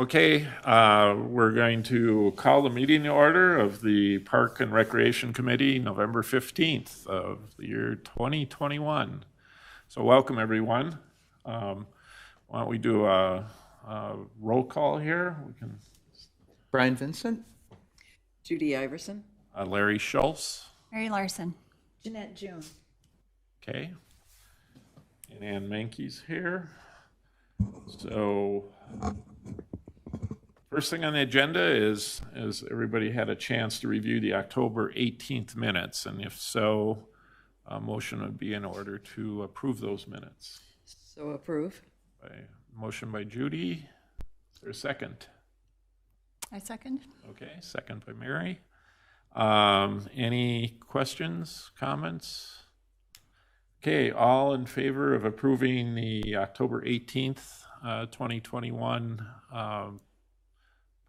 Okay, we're going to call the meeting to order of the Park and Recreation Committee, November 15th of the year 2021. So welcome, everyone. Why don't we do a roll call here? We can. Brian Vincent. Judy Iverson. Larry Schultz. Mary Larson. Jeanette June. Okay. And Ann Mankey's here. So first thing on the agenda is everybody had a chance to review the October 18th minutes, and if so, a motion would be in order to approve those minutes. So approve. Motion by Judy. Is there a second? I second. Okay, second by Mary. Any questions, comments? Okay, all in favor of approving the October 18th, 2021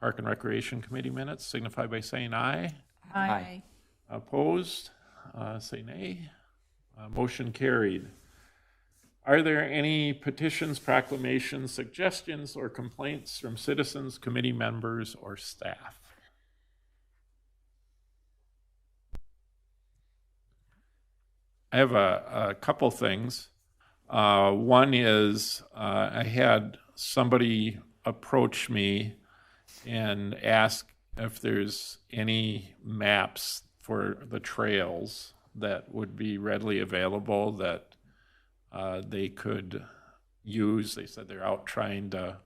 Park and Recreation Committee minutes, signify by saying aye. Aye. Opposed, say nay. Motion carried. Are there any petitions, proclamations, suggestions, or complaints from citizens, committee members, or staff? I have a couple things. One is I had somebody approach me and ask if there's any maps for the trails that would be readily available that they could use. They said they're out trying to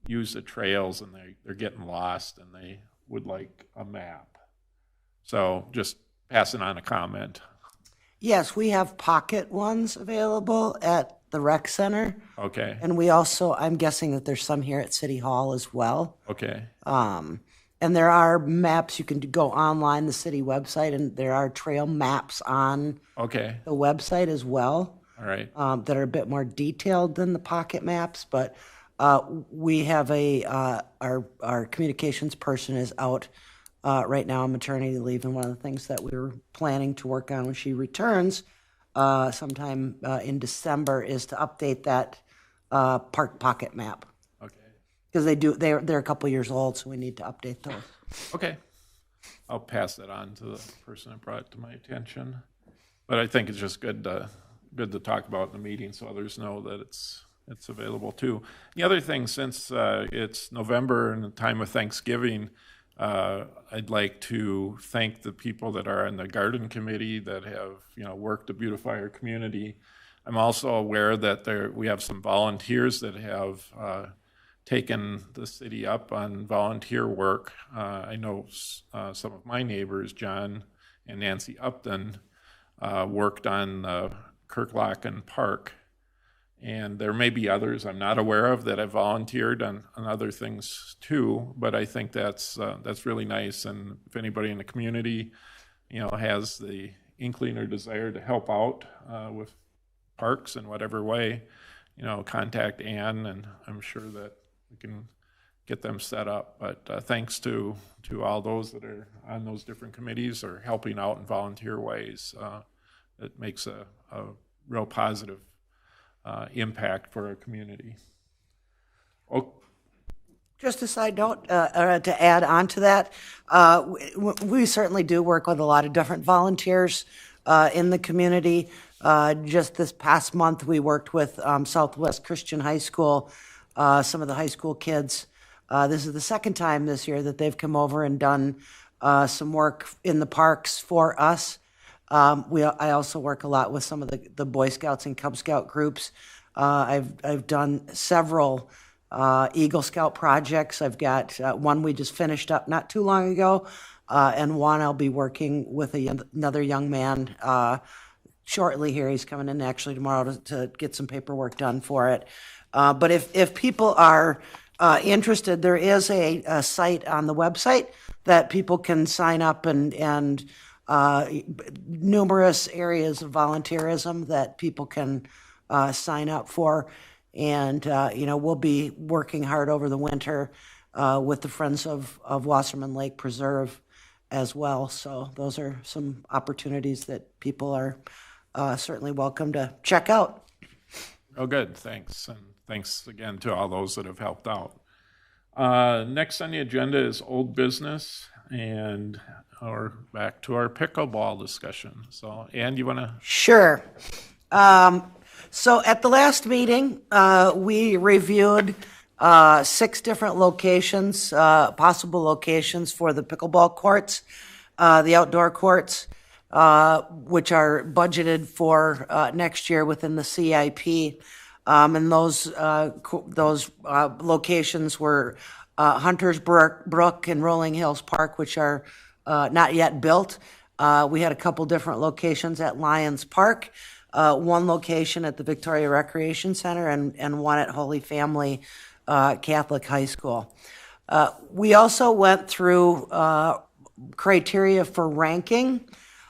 use the trails and they're getting lost and they would like a map. So just passing on a comment. Yes, we have pocket ones available at the rec center. Okay. And we also, I'm guessing that there's some here at City Hall as well. Okay. And there are maps, you can go online, the city website, and there are trail maps on Okay. the website as well. All right. That are a bit more detailed than the pocket maps, but we have our communications person is out right now on maternity leave, and one of the things that we were planning to work on when she returns sometime in December is to update that park pocket map. Okay. Because they're a couple years old, so we need to update those. Okay. I'll pass that on to the person that brought it to my attention. But I think it's just good to talk about in the meeting so others know that it's available too. The other thing, since it's November and the time of Thanksgiving, I'd like to thank the people that are on the garden committee that have, worked to beautify our community. I'm also aware that we have some volunteers that have taken the city up on volunteer work. I know some of my neighbors, John and Nancy Upton, worked on Kirklocken Park. And there may be others I'm not aware of that have volunteered on other things too, but I think that's really nice. And if anybody in the community, has the inkling or desire to help out with parks in whatever way, contact Ann, and I'm sure that we can get them set up. But thanks to all those that are on those different committees or helping out in volunteer ways. It makes a real positive impact for our community. Oh. Just a side note, to add on to that, we certainly do work with a lot of different volunteers in the community. Just this past month, we worked with Southwest Christian High School, some of the high school kids. This is the second time this year that they've come over and done some work in the parks for us. I also work a lot with some of the Boy Scouts and Cub Scout groups. I've done several Eagle Scout projects. I've got one we just finished up not too long ago, and one I'll be working with another young man shortly here. He's coming in actually tomorrow to get some paperwork done for it. But if people are interested, there is a site on the website that people can sign up and numerous areas of volunteerism that people can sign up for. And, we'll be working hard over the winter with the Friends of Wasserman Lake Preserve as well. So those are some opportunities that people are certainly welcome to check out. Oh, good. Thanks. And thanks again to all those that have helped out. Next on the agenda is old business, and we're back to our pickleball discussion. So, Ann, you want to? Sure. So at the last meeting, we reviewed 6 different locations, possible locations for the pickleball courts, the outdoor courts, which are budgeted for next year within the CIP. And those locations were Hunters Brook and Rolling Hills Park, which are not yet built. We had a couple different locations at Lions Park, one location at the Victoria Recreation Center, and one at Holy Family Catholic High School. We also went through criteria for ranking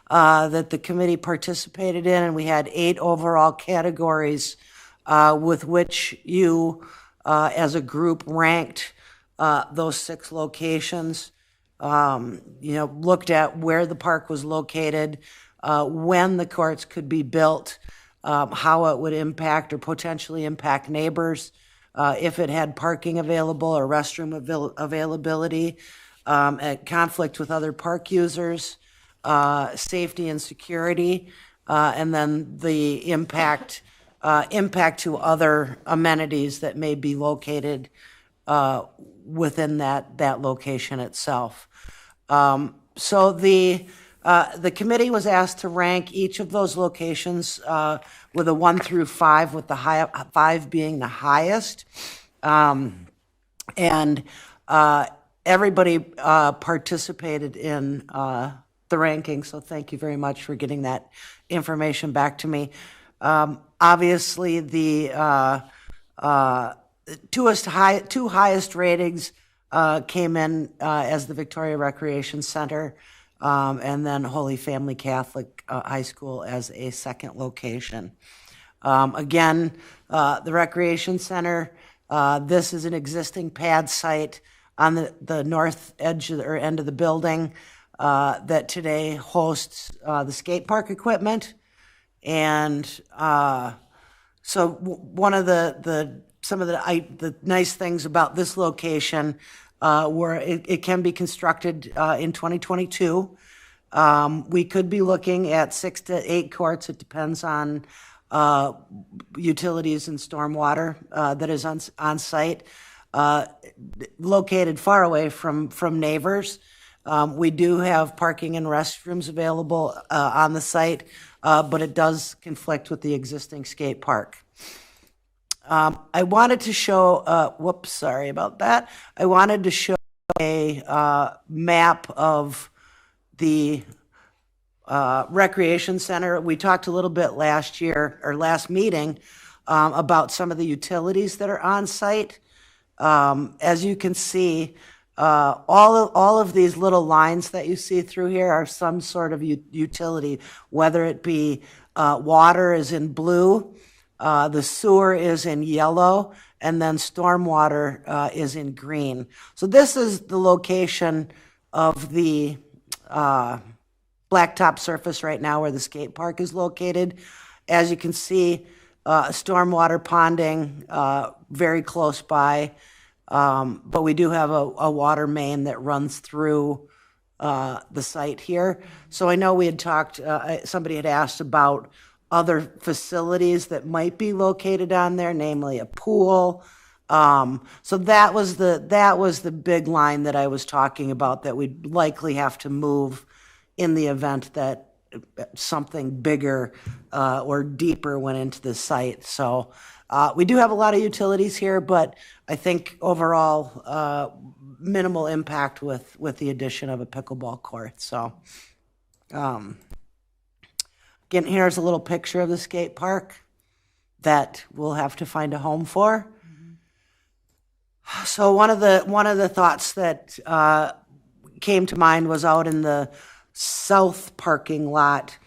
that the committee participated in, and we had 8 overall categories with which you, as a group, ranked those 6 locations. Looked at where the park was located, when the courts could be built, how it would impact or potentially impact neighbors, if it had parking available or restroom availability, conflict with other park users, safety and security, and then the impact to other amenities that may be located within that location itself. So the committee was asked to rank each of those locations with a 1 through 5, with the 5 being the highest. And everybody participated in the ranking, so thank you very much for getting that information back to me. Obviously, the two highest ratings came in as the Victoria Recreation Center, and then Holy Family Catholic High School as a second location. Again, the Recreation Center, this is an existing pad site on the north edge or end of the building that today hosts the skate park equipment. And so one of some of the nice things about this location were it can be constructed in 2022. We could be looking at 6 to 8 courts. It depends on utilities and stormwater that is on site. Located far away from neighbors. We do have parking and restrooms available on the site, but it does conflict with the existing skate park. I wanted to show, sorry about that. I wanted to show a map of the recreation center. We talked a little bit last meeting about some of the utilities that are on site. As you can see, all of these little lines that you see through here are some sort of utility, whether it be water is in blue, the sewer is in yellow, and then stormwater is in green. So this is the location of the blacktop surface right now where the skate park is located. As you can see, stormwater ponding very close by, but we do have a water main that runs through the site here. So I know we had talked, somebody had asked about other facilities that might be located on there, namely a pool. So that was the big line that I was talking about that we'd likely have to move in the event that something bigger or deeper went into the site. So we do have a lot of utilities here, but I think overall minimal impact with the addition of a pickleball court. So again, here's a little picture of the skate park that we'll have to find a home for. So one of the thoughts that came to mind was out in the south parking lot,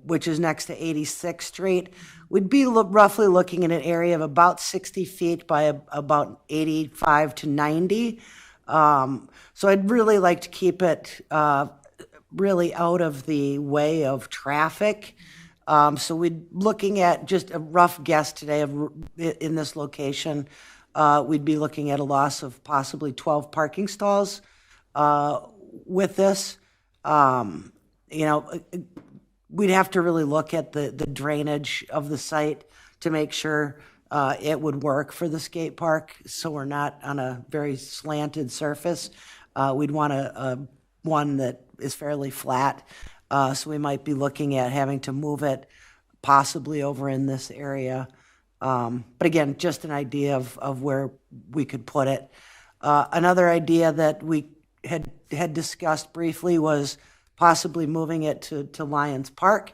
which is next to 86th Street. We'd be roughly looking at an area of about 60 feet by about 85 to 90. So I'd really like to keep it really out of the way of traffic. So we're looking at just a rough guess today in this location, we'd be looking at a loss of possibly 12 parking stalls with this. You know, we'd have to really look at the drainage of the site to make sure it would work for the skate park, so we're not on a very slanted surface. We'd want one that is fairly flat, so we might be looking at having to move it possibly over in this area. But again, just an idea of where we could put it. Another idea that we had discussed briefly was possibly moving it to Lions Park.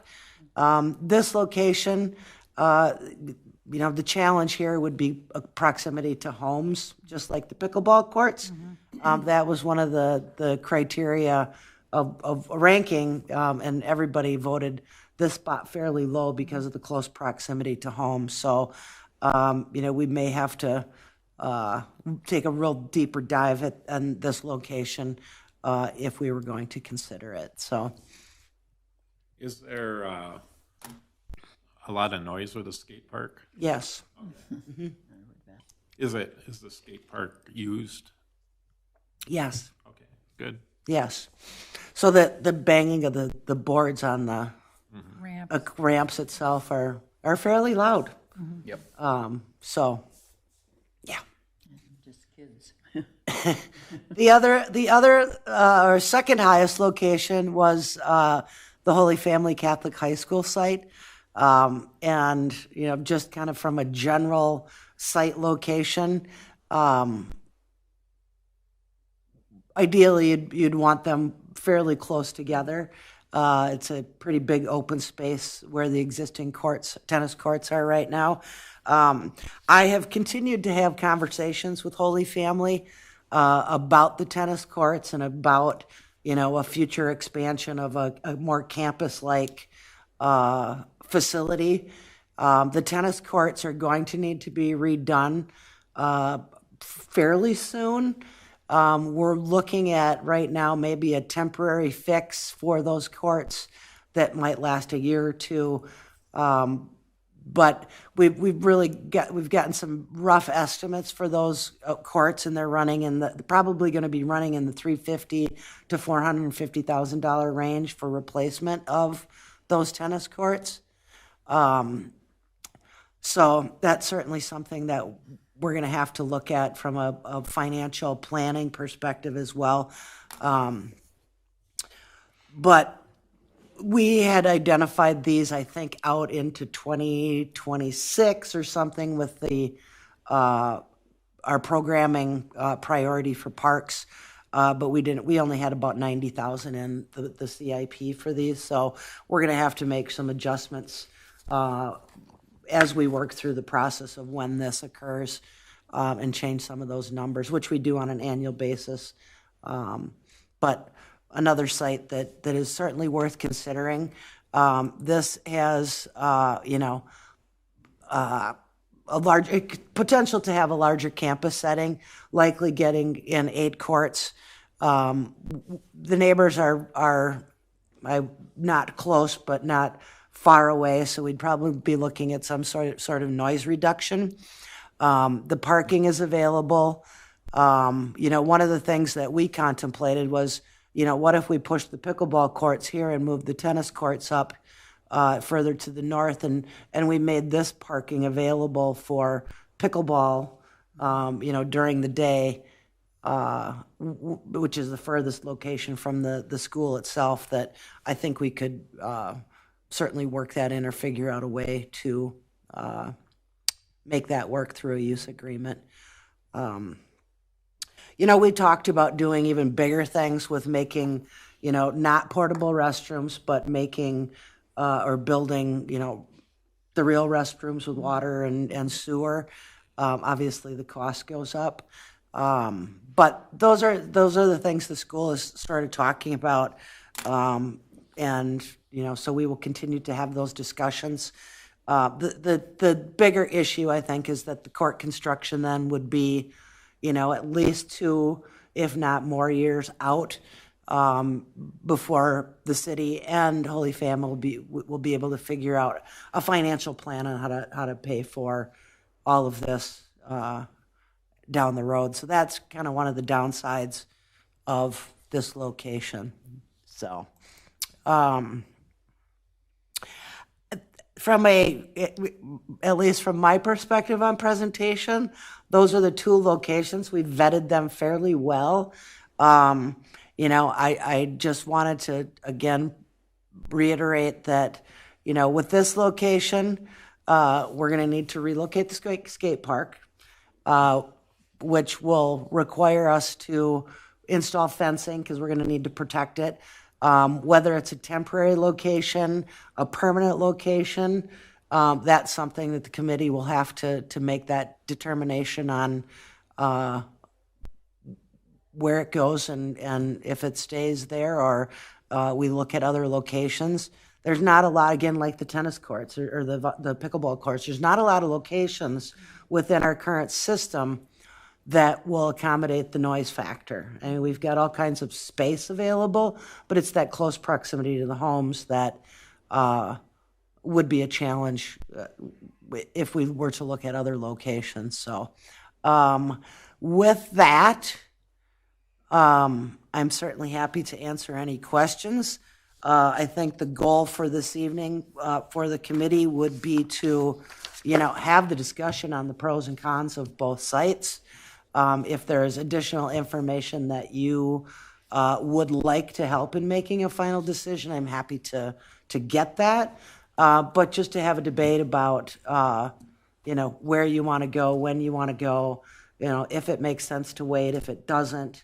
This location, you know, the challenge here would be proximity to homes, just like the pickleball courts. That was one of the criteria of ranking, and everybody voted this spot fairly low because of the close proximity to homes. So, you know, we may have to take a real deeper dive on this location if we were going to consider it. So, Is there a lot of noise with the skate park? yes. Is the skate park used? Yes. Okay, good. Yes. So the banging of the boards on the Ramp. ramps itself are fairly loud. Yep. So, yeah. Just kids. The other our second highest location was the Holy Family Catholic High School site. And, you know, just kind of from a general site location, ideally you'd want them fairly close together. It's a pretty big open space where the existing tennis courts are right now. I have continued to have conversations with Holy Family about the tennis courts and about, you know, a future expansion of a more campus-like facility. The tennis courts are going to need to be redone fairly soon. We're looking at right now maybe a temporary fix for those courts that might last a year or two. But we've gotten some rough estimates for those courts, and they're running probably going to be running in the $350,000 to $450,000 range for replacement of those tennis courts. So that's certainly something that we're going to have to look at from a financial planning perspective as well. But we had identified these, I think, out into 2026 or something with our programming priority for parks. But we only had about 90,000 in the CIP for these. So we're going to have to make some adjustments as we work through the process of when this occurs, and change some of those numbers, which we do on an annual basis. But another site that is certainly worth considering. This has, you know, a large potential to have a larger campus setting, likely getting in 8 courts. The neighbors are not close, but not far away, so we'd probably be looking at some sort of noise reduction. The parking is available. You know, one of the things that we contemplated was, you know, what if we pushed the pickleball courts here and moved the tennis courts up further to the north, and we made this parking available for pickleball, you know, during the day, which is the furthest location from the school itself, that I think we could certainly work that in or figure out a way to make that work through a use agreement. You know, we talked about doing even bigger things with making, you know, not portable restrooms, but making or building, you know, the real restrooms with water and sewer. Obviously, the cost goes up. But those are the things the school has started talking about. And, you know, so we will continue to have those discussions. The bigger issue, I think, is that the court construction then would be, you know, at least 2, if not more years out, before the city and Holy Family will be able to figure out a financial plan on how to pay for all of this down the road. So that's kind of one of the downsides of this location. So, at least from my perspective on presentation, those are the two locations. We vetted them fairly well. I just wanted to, again, reiterate that, with this location, we're going to need to relocate the skate park, which will require us to install fencing because we're going to need to protect it. Whether it's a temporary location, a permanent location, that's something that the committee will have to make that determination on where it goes and if it stays there or we look at other locations. There's not a lot, again, like the tennis courts or the pickleball courts, there's not a lot of locations within our current system that will accommodate the noise factor. I mean, we've got all kinds of space available, but it's that close proximity to the homes that would be a challenge if we were to look at other locations. So with that, I'm certainly happy to answer any questions. I think the goal for this evening for the committee would be to, have the discussion on the pros and cons of both sites. If there's additional information that you would like to help in making a final decision, I'm happy to get that. But just to have a debate about, where you want to go, when you want to go, if it makes sense to wait, if it doesn't,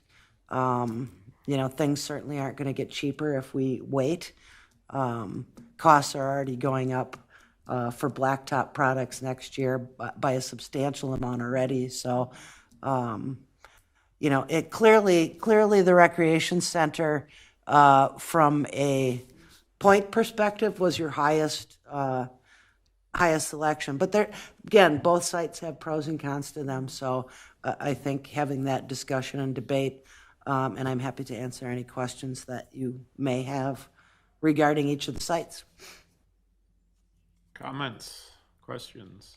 things certainly aren't going to get cheaper if we wait. Costs are already going up for blacktop products next year by a substantial amount already. So, it clearly the recreation center, from a point perspective, was your highest selection. But there, again, both sites have pros and cons to them. So I think having that discussion and debate, and I'm happy to answer any questions that you may have regarding each of the sites. Comments, questions?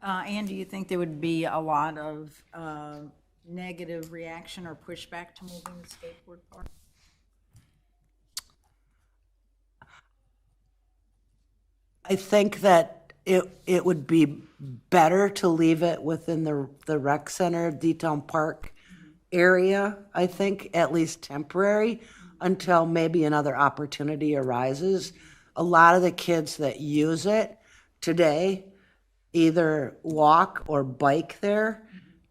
Ann, do you think there would be a lot of negative reaction or pushback to moving the skateboard park? I think that it would be better to leave it within the rec center, D-Town Park area, I think, at least temporary, until maybe another opportunity arises. A lot of the kids that use it today either walk or bike there.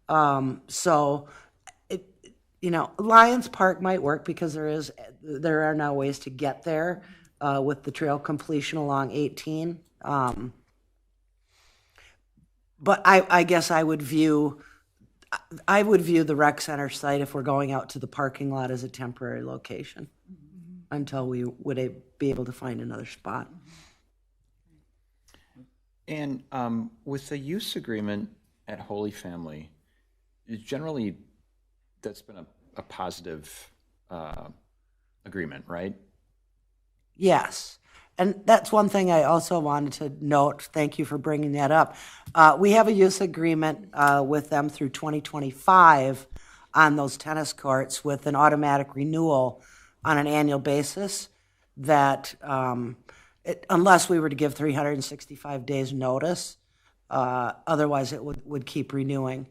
So, Lions Park might work because there are now ways to get there with the trail completion along 18. But I guess I would view the rec center site, if we're going out to the parking lot, as a temporary location until we would be able to find another spot. And with the use agreement at Holy Family, generally that's been a positive agreement, right? Yes. And that's one thing I also wanted to note. Thank you for bringing that up. We have a use agreement with them through 2025 on those tennis courts with an automatic renewal on an annual basis that unless we were to give 365 days notice, otherwise it would keep renewing.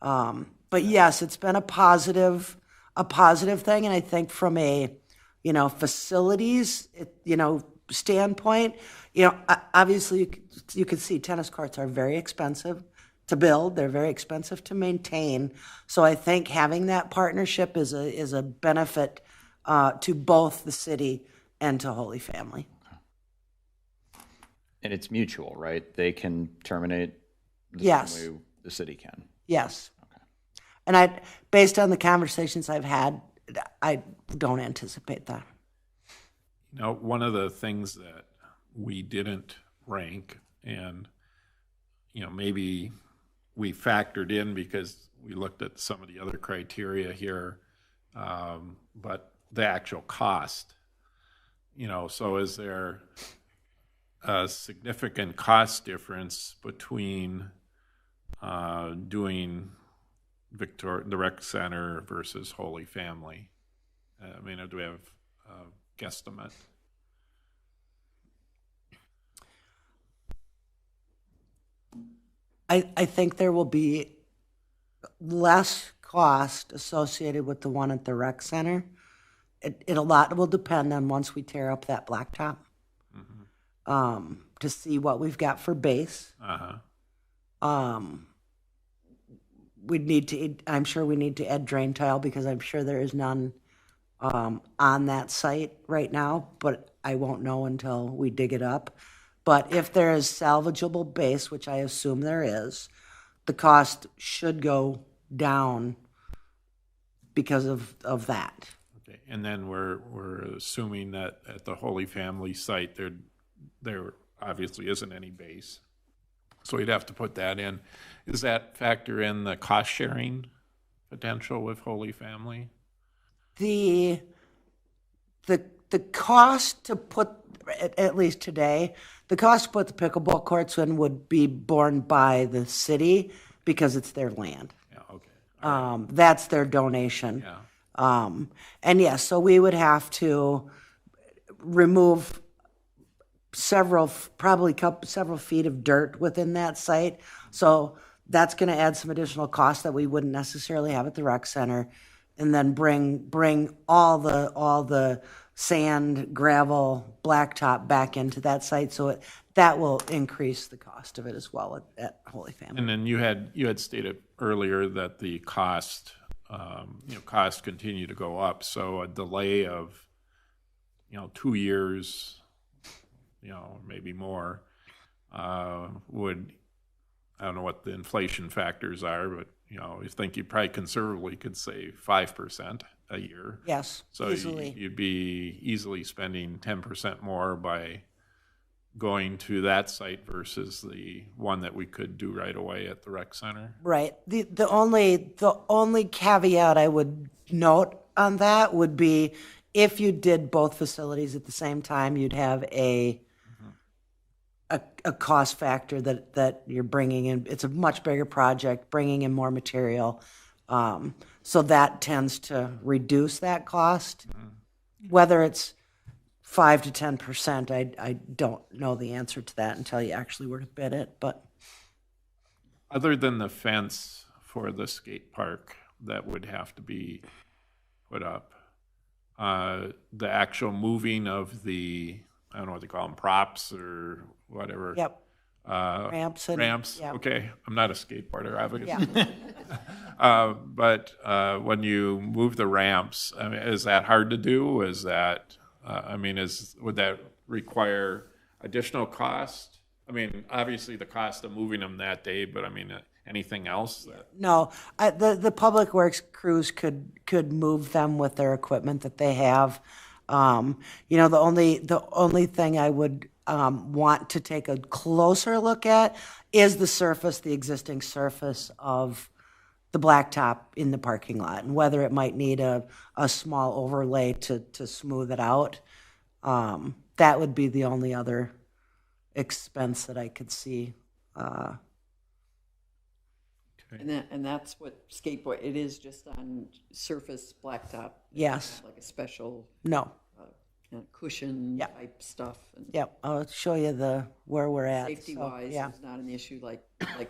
But yes, it's been a positive thing. And I think from a, facilities, standpoint, obviously you could see tennis courts are very expensive to build. They're very expensive to maintain. So I think having that partnership is a benefit to both the city and to Holy Family. And it's mutual, right? They can terminate the Yes. same way the city can. Yes. Okay. And based on the conversations I've had, I don't anticipate that. One of the things that we didn't rank, and maybe we factored in because we looked at some of the other criteria here, but the actual cost. So is there a significant cost difference between doing the rec center versus Holy Family? I mean, do we have a guesstimate? I think there will be less cost associated with the one at the rec center. A lot will depend on once we tear up that blacktop, to see what we've got for base. I'm sure we need to add drain tile because I'm sure there is none on that site right now, but I won't know until we dig it up. But if there is salvageable base, which I assume there is, the cost should go down because of that. Okay, and then we're assuming that at the Holy Family site, there obviously isn't any base. So we'd have to put that in. Does that factor in the cost sharing potential with Holy Family? The cost to put, at least today, the cost to put the pickleball courts in would be borne by the city because it's their land. Yeah, okay. That's their donation. Yeah. And yes, so we would have to remove several feet of dirt within that site. So that's going to add some additional costs that we wouldn't necessarily have at the rec center. And then bring all the sand, gravel, blacktop back into that site. So that will increase the cost of it as well at Holy Family. And then you had stated earlier that the costs continue to go up. So a delay of 2 years, maybe more, would, I don't know what the inflation factors are, but you think you probably conservatively could save 5% a year. Yes, So easily. you'd be easily spending 10% more by going to that site versus the one that we could do right away at the rec center. Right. The only caveat I would note on that would be if you did both facilities at the same time, you'd have a cost factor that you're bringing in. It's a much bigger project, bringing in more material. So that tends to reduce that cost. Whether it's 5 to 10%, I don't know the answer to that until you actually were to bid it. But Other than the fence for the skate park that would have to be put up, the actual moving of the, I don't know what they call them, props or whatever. yep, ramps and Ramps. yep. Okay, I'm not a skateboarder, obviously. Yeah. But when you move the ramps, I mean, is that hard to do? Is that, would that require additional cost? I mean, obviously the cost of moving them that day, but anything else that? No, the public works crews could move them with their equipment that they have. The only thing I would want to take a closer look at is the existing surface of the blacktop in the parking lot, and whether it might need a small overlay to smooth it out. That would be the only other expense that I could see. And that's what skateboard, it is just on surface blacktop. Yes. Like a special No. cushion Yeah. type stuff. And Yep. I'll show you where we're at. safety wise, Yeah. it's not an issue like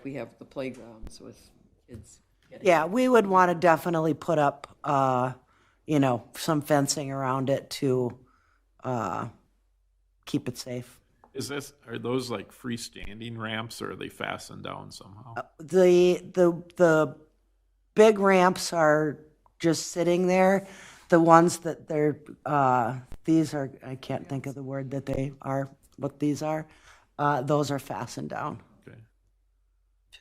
we have the playgrounds with kids. Yeah, we would want to definitely put up, some fencing around it to keep it safe. Are those like freestanding ramps or are they fastened down somehow? The big ramps are just sitting there. The ones that these are, I can't think of the word that they are, what these are. Those are fastened down. Okay.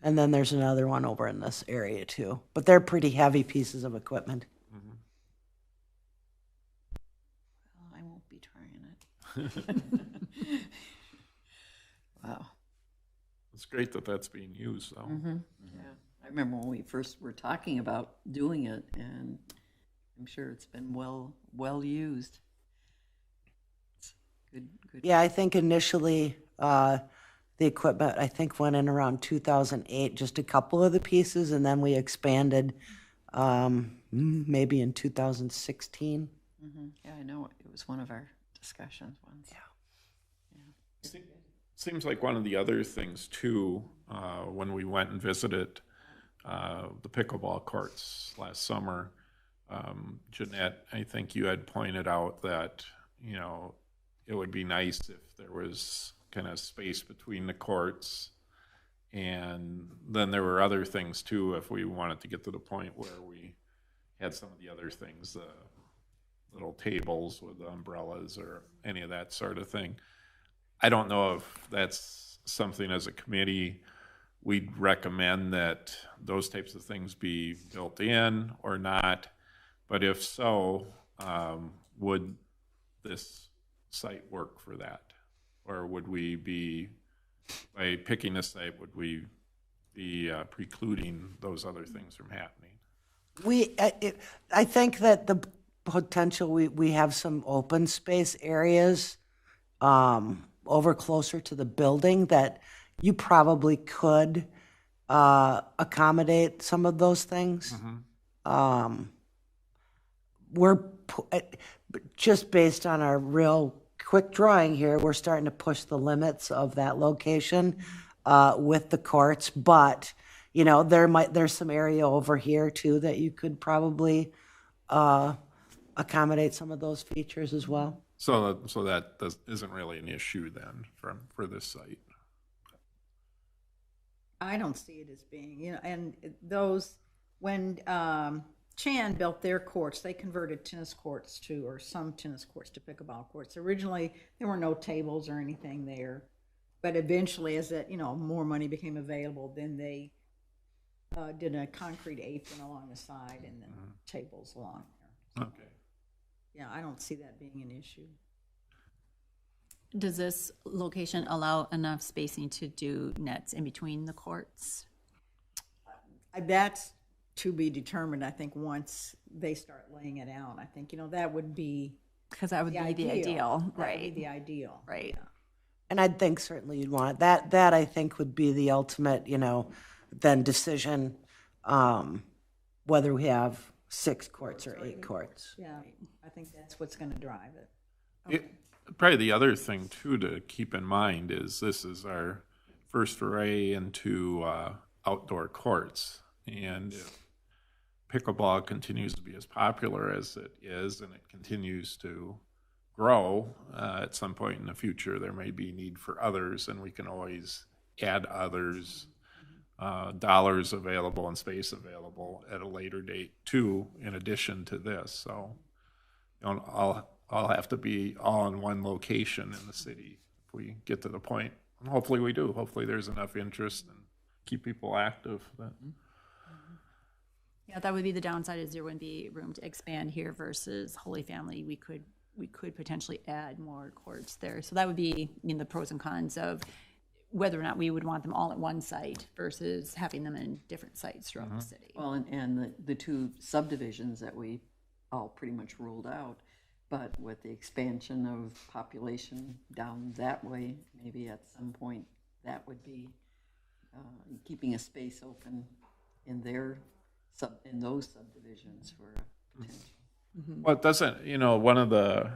And then there's another one over in this area too. But they're pretty heavy pieces of equipment. I won't be trying it. Wow. It's great that that's being used, though. Yeah. I remember when we first were talking about doing it, and I'm sure it's been well used. It's good. Yeah, I think initially the equipment, I think, went in around 2008, just a couple of the pieces, and then we expanded maybe in 2016. Yeah, I know, it was one of our discussions once. Seems like one of the other things too, when we went and visited the pickleball courts last summer, Jeanette, I think you had pointed out that, you know, it would be nice if there was kind of space between the courts. And then there were other things too, if we wanted to get to the point where we had some of the other things, little tables with umbrellas or any of that sort of thing. I don't know if that's something as a committee we'd recommend that those types of things be built in or not. But if so, would this site work for that? Or would we be, by picking a site, would we be precluding those other things from happening? I think that the potential, we have some open space areas over closer to the building that you probably could accommodate some of those things. Just based on our real quick drawing here, we're starting to push the limits of that location with the courts, but you know, there's some area over here too that you could probably accommodate some of those features as well. So that isn't really an issue then for this site. I don't see it as being, you know, and those, when Chan built their courts, they converted tennis courts to, or some tennis courts to pickleball courts. Originally, there were no tables or anything there, but eventually, as it, you know, more money became available, then they did a concrete apron along the side and then tables along there. Okay. Yeah, I don't see that being an issue. Does this location allow enough spacing to do nets in between the courts? That's to be determined, I think, once they start laying it out. I think, you know, that would be Because that would be the ideal, That would right? be the ideal. Right. Yeah. And I think certainly you'd want it. That I think would be the ultimate, you know, then decision, whether we have 6 courts or 8 courts. Yeah, I think that's what's going to drive it. Probably the other thing too to keep in mind is this is our first foray into outdoor courts, and if pickleball continues to be as popular as it is, and it continues to grow, at some point in the future there may be need for others, and we can always add others, dollars available and space available at a later date too, in addition to this. So, you know, I'll have to be all in one location in the city if we get to the point. And hopefully we do. Hopefully there's enough interest and keep people active. But Yeah, that would be the downside, is there wouldn't be room to expand here versus Holy Family. We could potentially add more courts there. So that would be, you know, the pros and cons of whether or not we would want them all at one site versus having them in different sites throughout the city. Well, and the 2 subdivisions that we all pretty much ruled out, but with the expansion of population down that way, maybe at some point that would be keeping a space open in those subdivisions for potential. well, it doesn't, you know, one of the,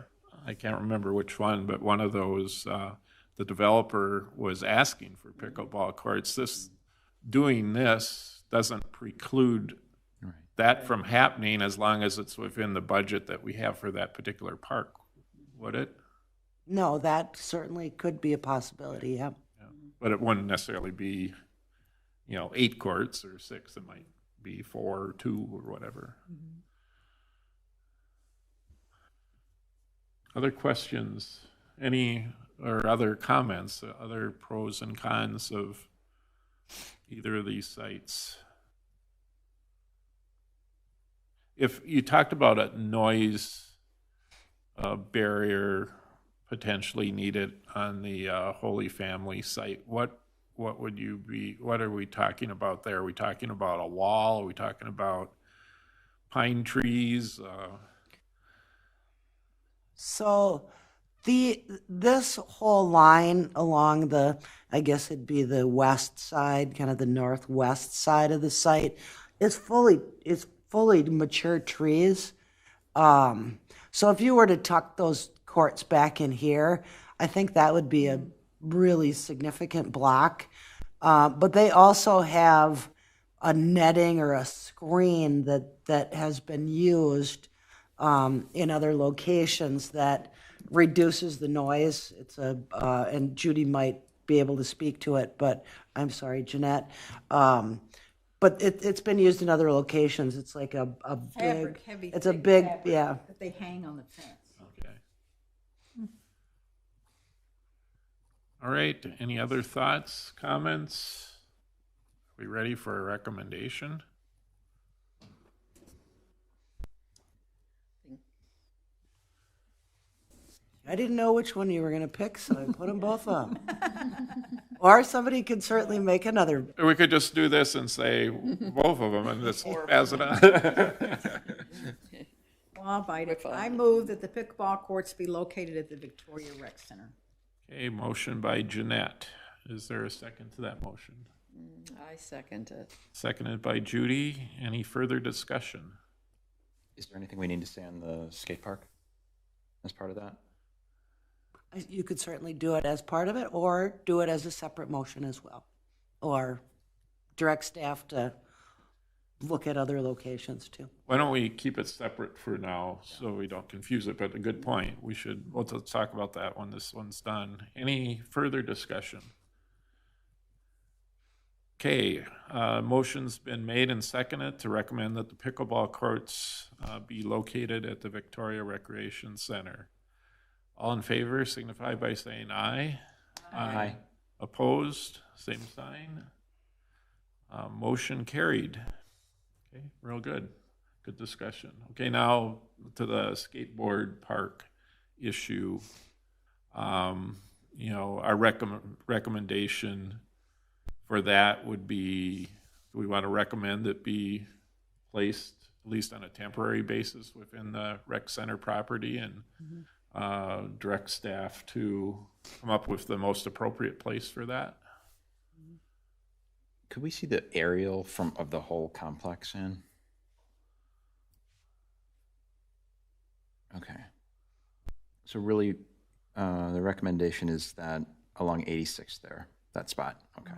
I can't remember which one, but one of those, the developer was asking for pickleball courts. Doing this doesn't preclude that from happening as long as it's within the budget that we have for that particular park, would it? No, that certainly could be a possibility, yeah. Yeah. But it wouldn't necessarily be, you know, 8 courts or 6. It might be 4 or 2 or whatever. Other questions? Any or other comments? Other pros and cons of either of these sites? If you talked about a noise barrier potentially needed on the Holy Family site, what would you be? What are we talking about there? Are we talking about a wall? Are we talking about pine trees? So This whole line along the, I guess it'd be the west side, kind of the northwest side of the site, is fully mature trees. So if you were to tuck those courts back in here, I think that would be a really significant block. But they also have a netting or a screen that has been used in other locations that reduces the noise. It's and Judy might be able to speak to it, but I'm sorry, Jeanette. But it's been used in other locations. It's like a Fabric, big, heavy, it's a thick big, fabric yeah. That they hang on the fence. Okay. All right, any other thoughts, comments? Are we ready for a recommendation? I didn't know which one you were going to pick, so I put them both up. Or somebody could certainly make another. Or we could just do this and say both of them and just pass it on. Well, I'll bite it. I move that the pickleball courts be located at the Victoria Rec Center. Okay, motion by Jeanette. Is there a second to that motion? I second it. Seconded by Judy. Any further discussion? Is there anything we need to say on the skate park as part of that? You could certainly do it as part of it, or do it as a separate motion as well. Or direct staff to look at other locations too. Why don't we keep it separate for now so we don't confuse it, but a good point. Let's talk about that when this one's done. Any further discussion? Okay, motion's been made and seconded to recommend that the pickleball courts be located at the Victoria Recreation Center. All in favor signify by saying aye. Aye. Opposed, same sign. Motion carried. Okay, real good. Good discussion. Okay, now to the skateboard park issue. Our recommendation for that would be, we want to recommend it be placed at least on a temporary basis within the rec center property and direct staff to come up with the most appropriate place for that. Could we see the aerial of the whole complex in? Okay. So really, the recommendation is that along 86 there, that spot. Okay.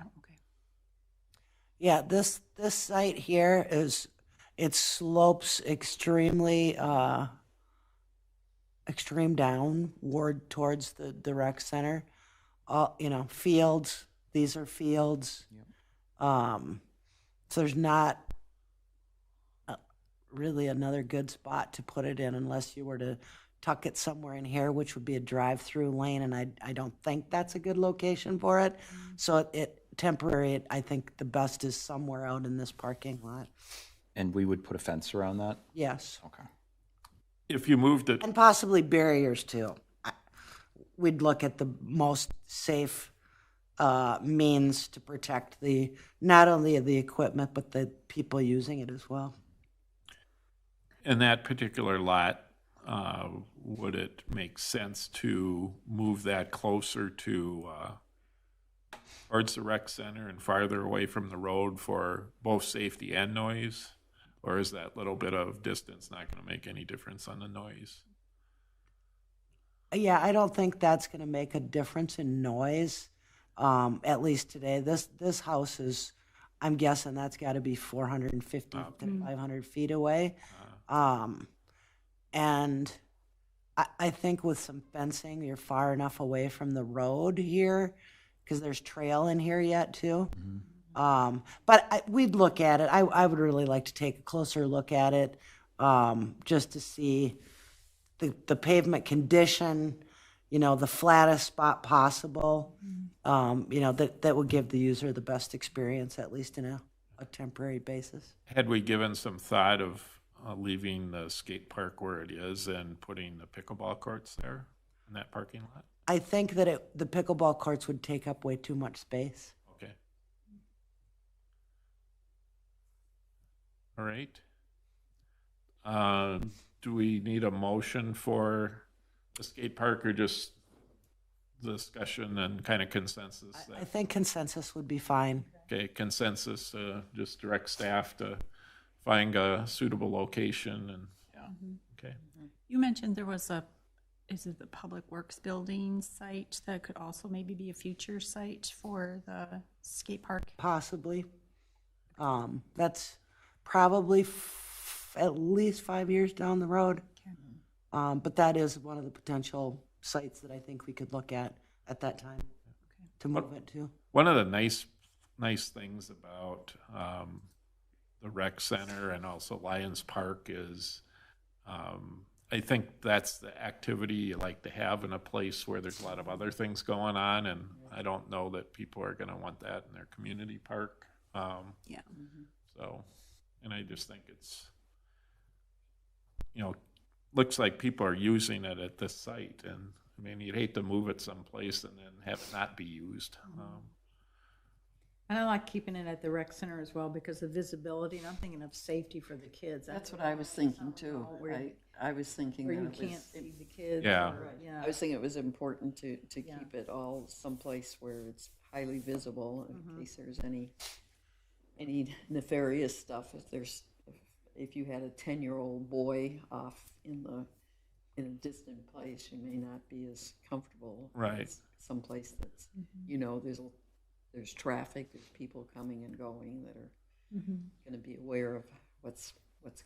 Yeah, this site here it slopes extremely extreme downward towards the rec center. Fields. These are fields. Yep. So there's not really another good spot to put it in unless you were to tuck it somewhere in here, which would be a drive-through lane, and I don't think that's a good location for it. So temporary, I think the best is somewhere out in this parking lot. And we would put a fence around that? Yes. Okay. If you moved it, And possibly barriers too. We'd look at the most safe means to protect not only the equipment, but the people using it as well. in that particular lot, would it make sense to move that closer to towards the rec center and farther away from the road for both safety and noise? Or is that little bit of distance not going to make any difference on the noise? Yeah, I don't think that's going to make a difference in noise, at least today. This house is, I'm guessing that's got to be 450 to 500 feet away. And I think with some fencing, you're far enough away from the road here, because there's trail in here yet too. But we'd look at it. I would really like to take a closer look at it, just to see the pavement condition, the flattest spot possible, that would give the user the best experience, at least in a temporary basis. Had we given some thought of leaving the skate park where it is and putting the pickleball courts there in that parking lot? I think that the pickleball courts would take up way too much space. Okay. All right. Do we need a motion for the skate park, or just discussion and kind of consensus? I think consensus would be fine. Okay, consensus, just direct staff to find a suitable location and, okay. You mentioned there was is it the Public Works Building site that could also maybe be a future site for the skate park? Possibly. That's probably at least 5 years down the road. But that is one of the potential sites that I think we could look at that time to move it to. One of the nice things about the rec center and also Lions Park is I think that's the activity you like to have in a place where there's a lot of other things going on, and I don't know that people are going to want that in their community park. Yeah. So, and I just think it's, looks like people are using it at this site, and I mean, you'd hate to move it someplace and then have it not be used. And I like keeping it at the rec center as well because of visibility, and I'm thinking of safety for the kids. That's what I was thinking too. I was thinking Where that you it can't was, see the kids. Yeah. or, I was thinking it was important to keep it all someplace where it's highly visible in case there's any nefarious stuff. If you had a 10-year-old boy off in a distant place, you may not be as comfortable. Right. As someplace that's there's traffic, there's people coming and going that are going to be aware of what's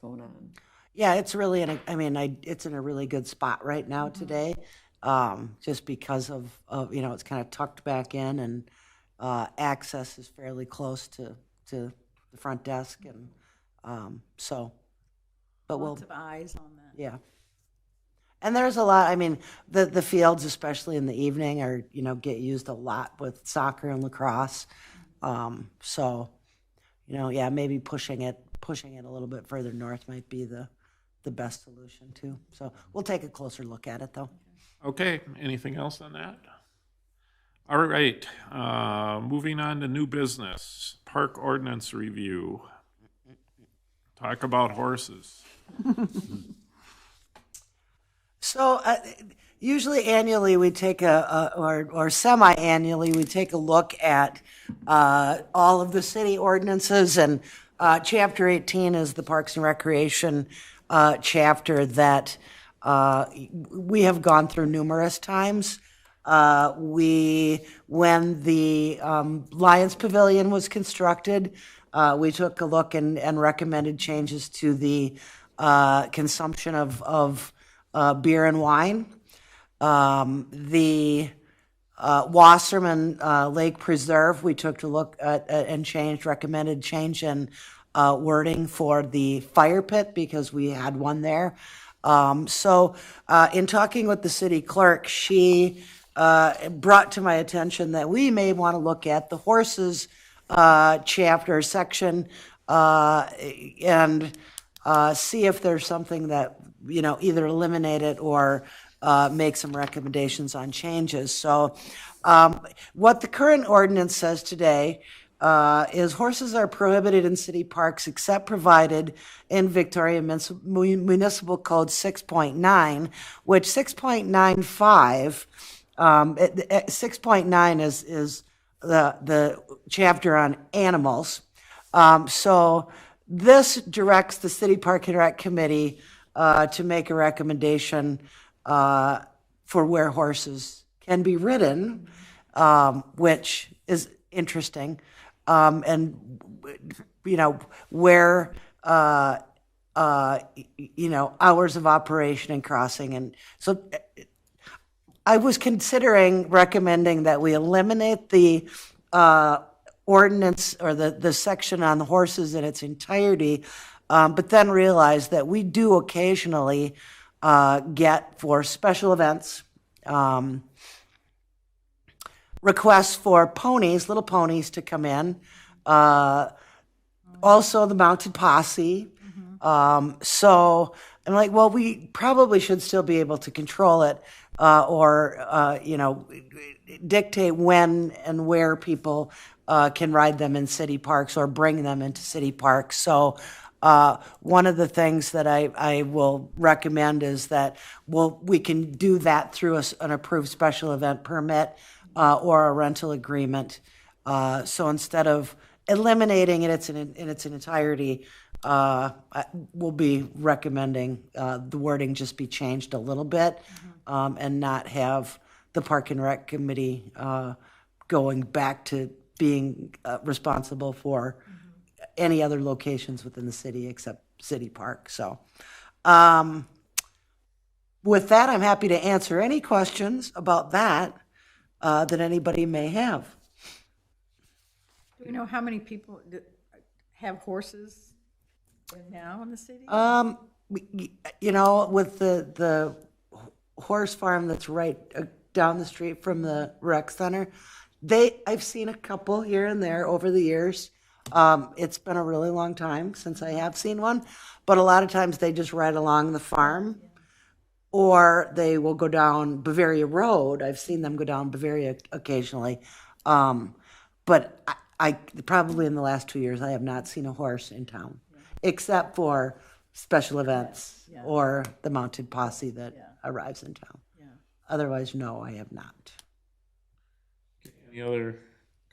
going on. Yeah, it's really it's in a really good spot right now today, just because of it's kind of tucked back in, and access is fairly close to the front desk, and but Lots of eyes on that. yeah. And there's a lot, the fields, especially in the evening, are, get used a lot with soccer and lacrosse. Maybe pushing it a little bit further north might be the best solution too. So we'll take a closer look at it though. Okay, anything else on that? All right, moving on to new business, park ordinance review. Talk about horses. So usually annually we take or semi-annually we take a look at all of the city ordinances, and Chapter 18 is the Parks and Recreation chapter that we have gone through numerous times. When the Lions Pavilion was constructed, we took a look and recommended changes to the consumption of beer and wine. The Wasserman Lake Preserve, we took a look at and recommended change in wording for the fire pit because we had one there. So in talking with the city clerk, she brought to my attention that we may want to look at the horses chapter section and see if there's something that, either eliminate it or make some recommendations on changes. So what the current ordinance says today is horses are prohibited in city parks except provided in Victoria Municipal Code 6.9, which 6.95, 6.9 is the chapter on animals. So this directs the City Park and Rec Committee to make a recommendation for where horses can be ridden, which is interesting, and where hours of operation and crossing, and so I was considering recommending that we eliminate the ordinance or the section on the horses in its entirety, but then realize that we do occasionally get for special events requests for ponies, little ponies to come in. Also the mounted posse. So I'm like, well, we probably should still be able to control it or dictate when and where people can ride them in city parks or bring them into city parks. So One of the things that I will recommend is that we can do that through an approved special event permit or a rental agreement. So instead of eliminating it in its entirety, we'll be recommending the wording just be changed a little bit and not have the Park and Rec Committee going back to being responsible for any other locations within the city except City Park. So with that, I'm happy to answer any questions about that that anybody may have. Do we know how many people have horses now in the city? With the horse farm that's right down the street from the rec center, I've seen a couple here and there over the years. It's been a really long time since I have seen one, but a lot of times they just ride along the farm, or they will go down Bavaria Road. I've seen them go down Bavaria occasionally, but I probably in the last 2 years I have not seen a horse in town, except for special events or the mounted posse that arrives in town. Otherwise, no, I have not. Any other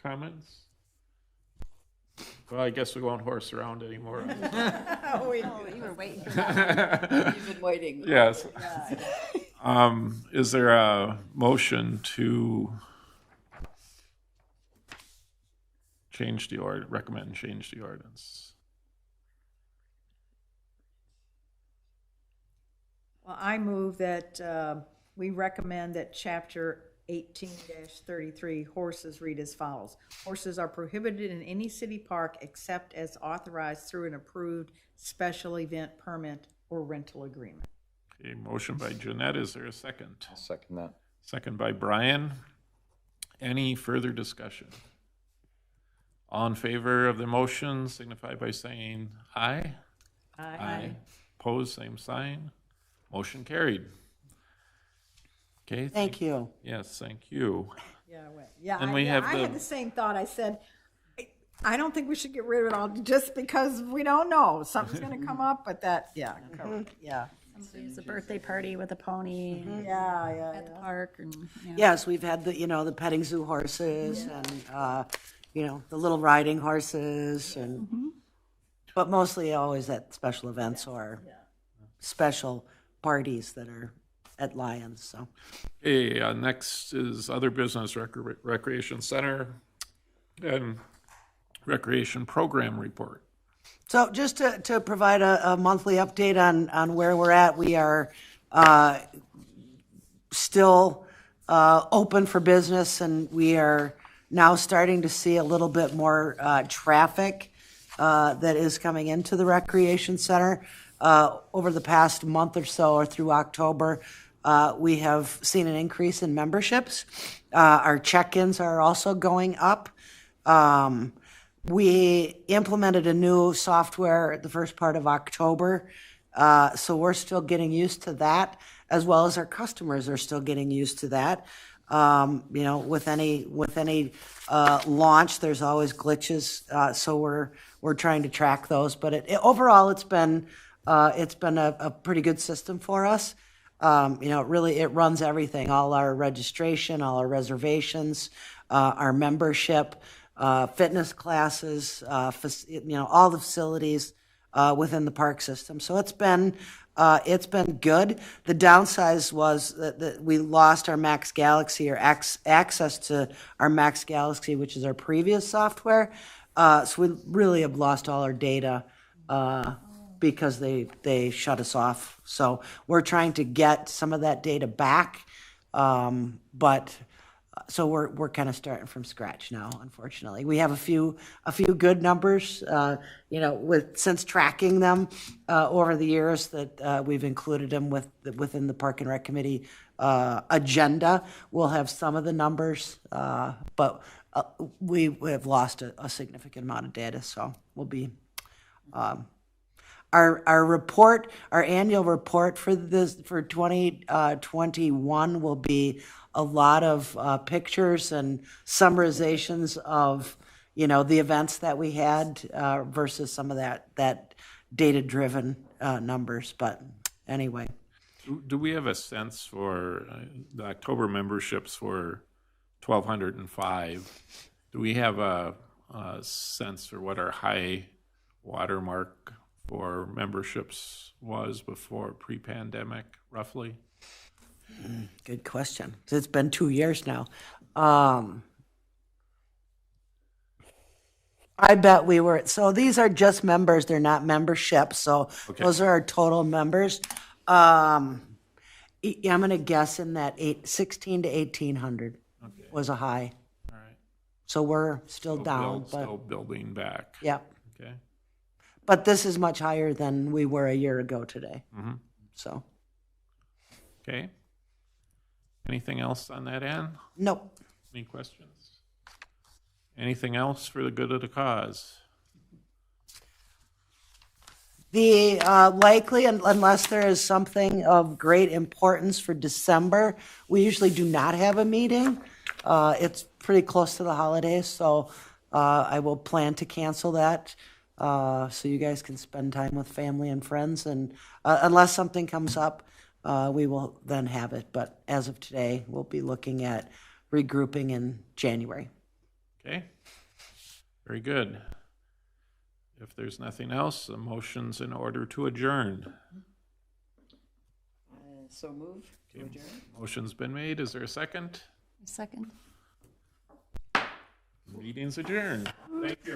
comments? Well, I guess we won't horse around anymore. Oh, we Oh, you were waiting for that. You've been waiting. Yes. Is there a motion to recommend change the ordinance? Well, I move that we recommend that Chapter 18-33 horses read as follows. Horses are prohibited in any city park except as authorized through an approved special event permit or rental agreement. Okay, motion by Jeanette. Is there a second? I'll second that. Second by Brian. Any further discussion? All in favor of the motion signify by saying aye. Aye. Opposed, same sign. Motion carried. Okay. Thank you. Yes, thank you. And we have I had the same thought. I said, I don't think we should get rid of it all just because we don't know. Something's going to come up, but that, It's a birthday party with a pony at the park, and Yes, we've had the petting zoo horses and, the little riding horses and, but mostly always at special events or special parties that are at Lions, so. Okay, next is other business recreation center and recreation program report. So just to provide a monthly update on where we're at, we are still open for business, and we are now starting to see a little bit more traffic that is coming into the recreation center. Over the past month or so, or through October, we have seen an increase in memberships. Our check-ins are also going up. We implemented a new software at the first part of October, so we're still getting used to that, as well as our customers are still getting used to that. With any launch, there's always glitches, so we're trying to track those. But overall, it's been a pretty good system for us. It runs everything, all our registration, all our reservations, our membership, fitness classes, all the facilities within the park system. So it's been good. The downside was that we lost our Max Galaxy or access to our Max Galaxy, which is our previous software. So we really have lost all our data because they shut us off. So we're trying to get some of that data back, but so we're kind of starting from scratch now. Unfortunately, we have a few good numbers, since tracking them over the years that we've included them within the Park and Rec Committee agenda. We'll have some of the numbers, but we have lost a significant amount of data. So we'll be. Our report, our annual report for 2021 will be a lot of pictures and summarizations of the events that we had versus some of that data-driven numbers, but anyway. Do we have a sense for the October memberships were 1,205? Do we have a sense for what our high watermark for memberships was before pre-pandemic, roughly? Good question. It's been 2 years now. I bet we were, so these are just members, they're not memberships, so Okay. those are our total members. I'm gonna guess in that 16 to 1,800 Okay, was a high. all right. So we're still down, Still but, building back. yep. Okay. But this is much higher than we were a year ago today, Mhm. so, Okay. Anything else on that end? nope. Any questions? Anything else for the good of the cause? The likely, unless there is something of great importance for December, we usually do not have a meeting. It's pretty close to the holidays, so I will plan to cancel that so you guys can spend time with family and friends. And unless something comes up, we will then have it. But as of today, we'll be looking at regrouping in January. Okay. Very good. If there's nothing else, a motion's in order to adjourn. So move to adjourn. Motion's been made. Is there a second? Second. Meeting's adjourned. Thank you.